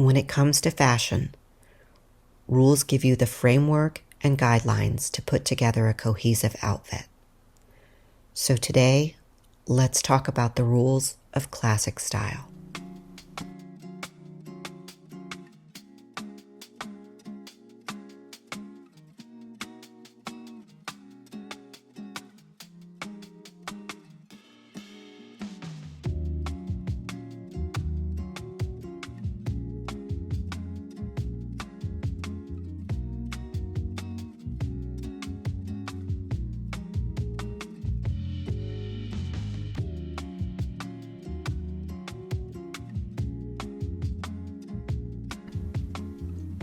When it comes to fashion, rules give you the framework and guidelines to put together a cohesive outfit. So today, let's talk about the rules of classic style.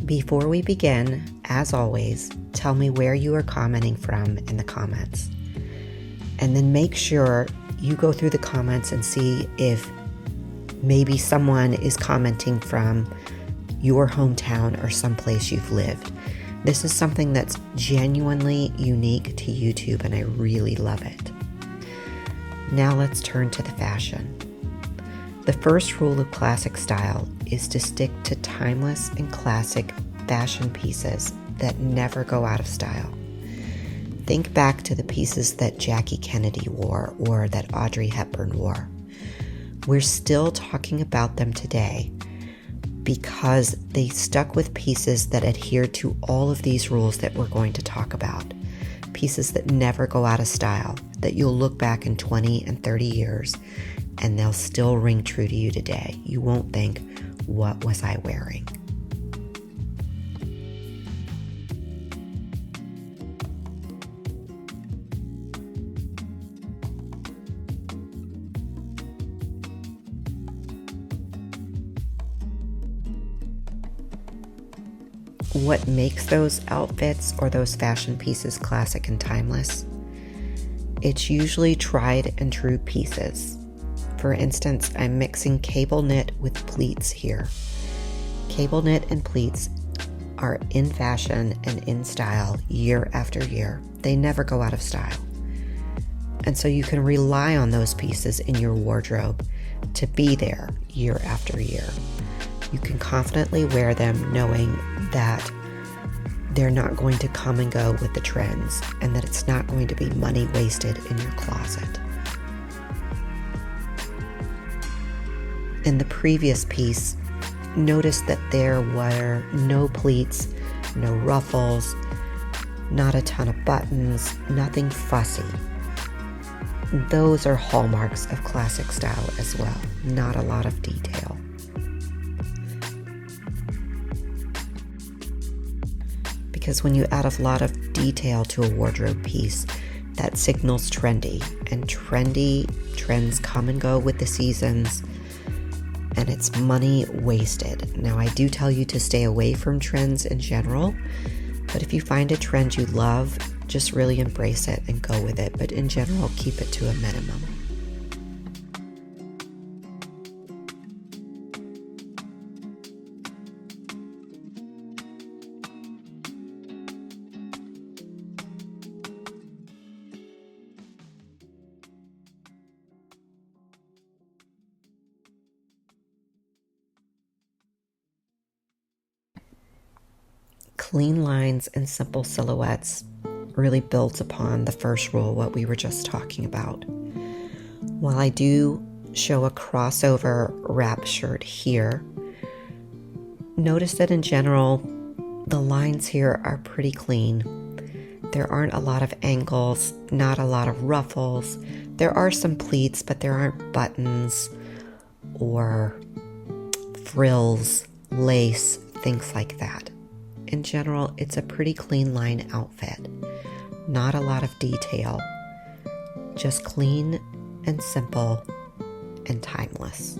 Before we begin, as always, tell me where you are commenting from in the comments. And then make sure you go through the comments and see if maybe someone is commenting from your hometown or someplace you've lived. This is something that's genuinely unique to YouTube, and I really love it. Now let's turn to the fashion. The first rule of classic style is to stick to timeless and classic fashion pieces that never go out of style. Think back to the pieces that Jackie Kennedy wore or that Audrey Hepburn wore. We're still talking about them today because they stuck with pieces that adhere to all of these rules that we're going to talk about. Pieces that never go out of style, that you'll look back in 20 and 30 years and they'll still ring true to you today. You won't think, what was I wearing? What makes those outfits or those fashion pieces classic and timeless? It's usually tried and true pieces. For instance, I'm mixing cable knit with pleats here. Cable knit and pleats are in fashion and in style year after year. They never go out of style. And so you can rely on those pieces in your wardrobe to be there year after year. You can confidently wear them knowing that they're not going to come and go with the trends and that it's not going to be money wasted in your closet. In the previous piece, notice that there were no pleats, no ruffles, not a ton of buttons, nothing fussy. Those are hallmarks of classic style as well, not a lot of detail. Because when you add a lot of detail to a wardrobe piece, that signals trendy, and trendy trends come and go with the seasons, and it's money wasted. Now, I do tell you to stay away from trends in general, but if you find a trend you love, just really embrace it and go with it, but in general, keep it to a minimum. Clean lines and simple silhouettes really builds upon the first rule, what we were just talking about. While I do show a crossover wrap shirt here, notice that in general, the lines here are pretty clean. There aren't a lot of angles, not a lot of ruffles. There are some pleats, but there aren't buttons or frills, lace, things like that. In general, it's a pretty clean line outfit. Not a lot of detail. Just clean and simple and timeless.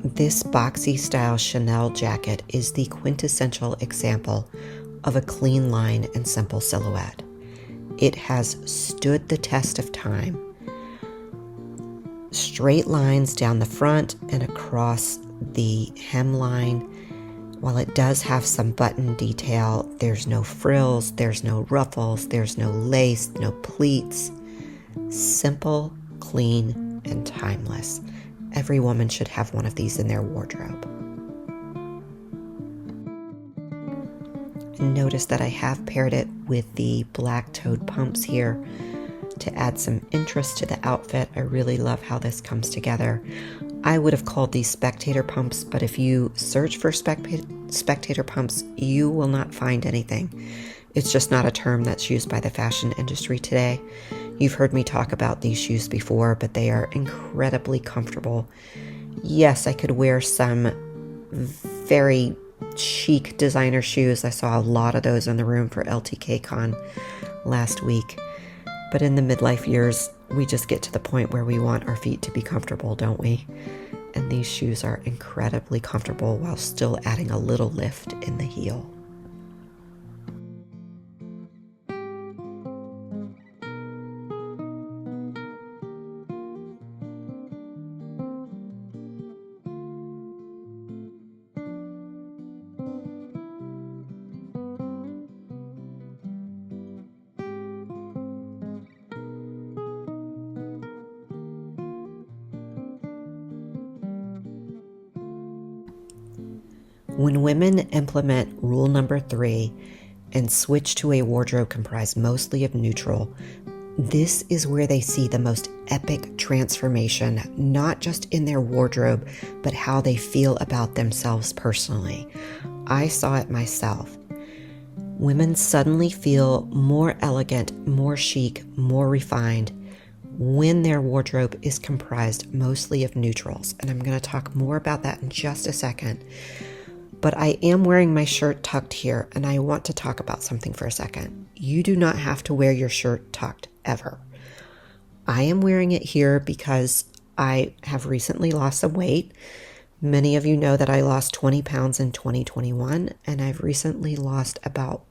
This boxy style Chanel jacket is the quintessential example of a clean line and simple silhouette. It has stood the test of time. Straight lines down the front and across the hemline. While it does have some button detail, there's no frills, there's no ruffles, there's no lace, no pleats. Simple, clean, and timeless. Every woman should have one of these in their wardrobe. And notice that I have paired it with the black-toed pumps here to add some interest to the outfit. I really love how this comes together. I would have called these spectator pumps, but if you search for spectator pumps, you will not find anything. It's just not a term that's used by the fashion industry today. You've heard me talk about these shoes before, but they are incredibly comfortable. Yes, I could wear some very chic designer shoes. I saw a lot of those in the room for LTK Con last week. But in the midlife years, we just get to the point where we want our feet to be comfortable, don't we? And these shoes are incredibly comfortable while still adding a little lift in the heel. When women implement rule number 3 and switch to a wardrobe comprised mostly of neutral, this is where they see the most epic transformation, not just in their wardrobe, but how they feel about themselves personally. I saw it myself. Women suddenly feel more elegant, more chic, more refined when their wardrobe is comprised mostly of neutrals. And I'm going to talk more about that in just a second. But I am wearing my shirt tucked here, and I want to talk about something for a second. You do not have to wear your shirt tucked, ever. I am wearing it here because I have recently lost some weight. Many of you know that I lost 20 pounds in 2021, and I've recently lost about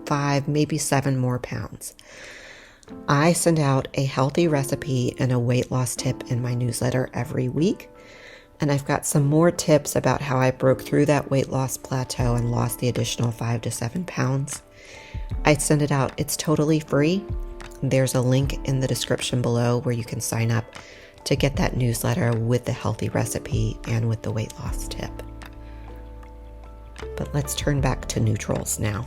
5, maybe 7 more pounds. I send out a healthy recipe and a weight loss tip in my newsletter every week. And I've got some more tips about how I broke through that weight loss plateau and lost the additional 5 to 7 pounds. I send it out. It's totally free. There's a link in the description below where you can sign up to get that newsletter with the healthy recipe and with the weight loss tip. But let's turn back to neutrals now.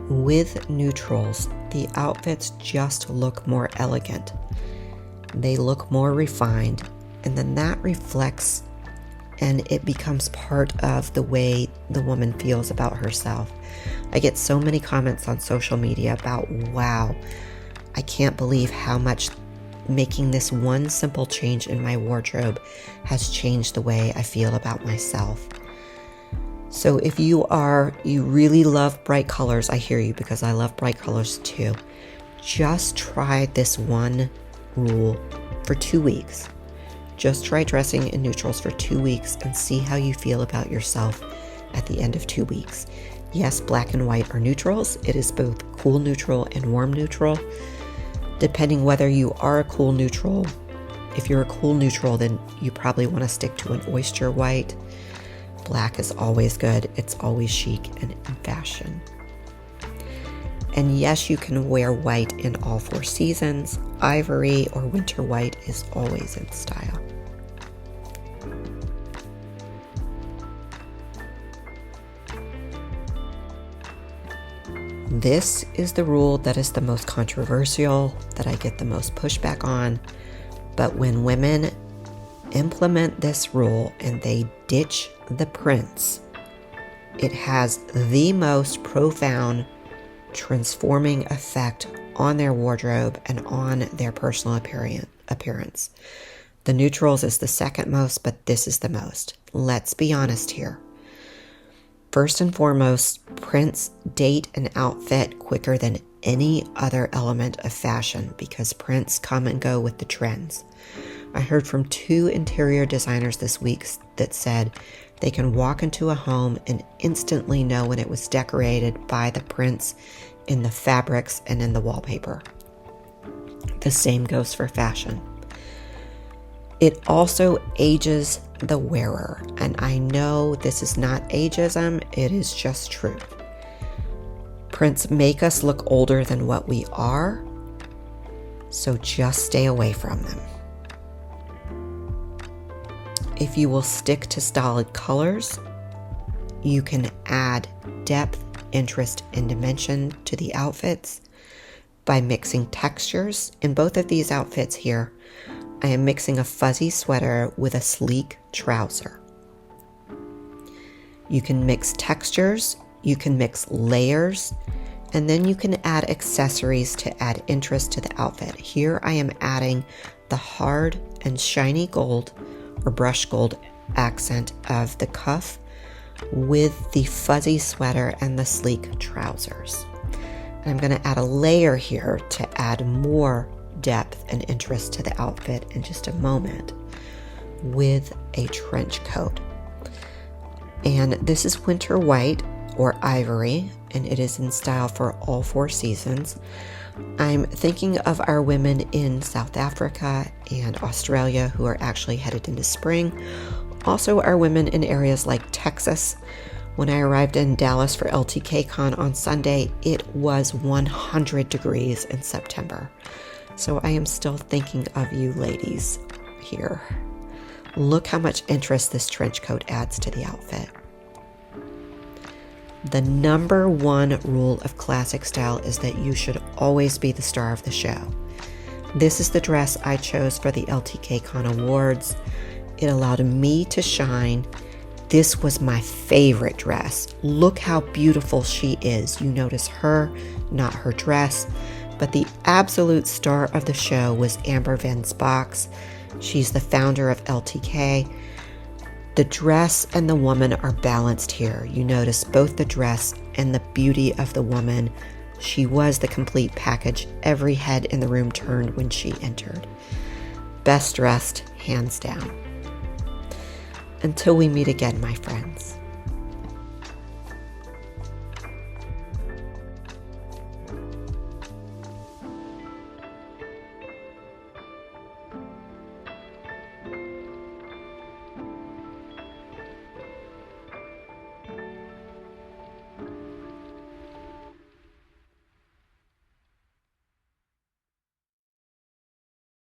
With neutrals, the outfits just look more elegant. They look more refined, and then that reflects and it becomes part of the way the woman feels about herself. I get so many comments on social media about, wow, I can't believe how much making this one simple change in my wardrobe has changed the way I feel about myself. So if you really love bright colors, I hear you, because I love bright colors too. Just try this one rule for 2 weeks. Just try dressing in neutrals for 2 weeks and see how you feel about yourself at the end of 2 weeks. Yes, black and white are neutrals. It is both cool neutral and warm neutral. Depending whether you are a cool neutral, if you're a cool neutral, then you probably want to stick to an oyster white. Black is always good. It's always chic and in fashion. And yes, you can wear white in all 4 seasons. Ivory or winter white is always in style. This is the rule that is the most controversial, that I get the most pushback on. But when women implement this rule and they ditch the prints, it has the most profound transforming effect on their wardrobe and on their personal appearance. The neutrals is the second most, but this is the most. Let's be honest here. First and foremost, prints date an outfit quicker than any other element of fashion because prints come and go with the trends. I heard from 2 interior designers this week that said they can walk into a home and instantly know when it was decorated by the prints in the fabrics and in the wallpaper. The same goes for fashion. It also ages the wearer, and I know this is not ageism, it is just truth. Prints make us look older than what we are, so just stay away from them. If you will stick to solid colors, you can add depth, interest, and dimension to the outfits by mixing textures. In both of these outfits here, I am mixing a fuzzy sweater with a sleek trouser. You can mix textures, you can mix layers, and then you can add accessories to add interest to the outfit. Here I am adding the hard and shiny gold or brushed gold accent of the cuff with the fuzzy sweater and the sleek trousers. And I'm going to add a layer here to add more depth and interest to the outfit in just a moment with a trench coat. And this is winter white or ivory, and it is in style for all 4 seasons. I'm thinking of our women in South Africa and Australia who are actually headed into spring. Also our women in areas like Texas. When I arrived in Dallas for LTKCon on Sunday, it was 100 degrees in September. So I am still thinking of you ladies here. Look how much interest this trench coat adds to the outfit. The number 1 rule of classic style is that you should always be the star of the show. This is the dress I chose for the LTKCon Awards. It allowed me to shine. This was my favorite dress. Look how beautiful she is. You notice her, not her dress. But the absolute star of the show was Amber Van Spox. She's the founder of LTK. The dress and the woman are balanced here. You notice both the dress and the beauty of the woman. She was the complete package. Every head in the room turned when she entered. Best dressed, hands down. Until we meet again, my friends.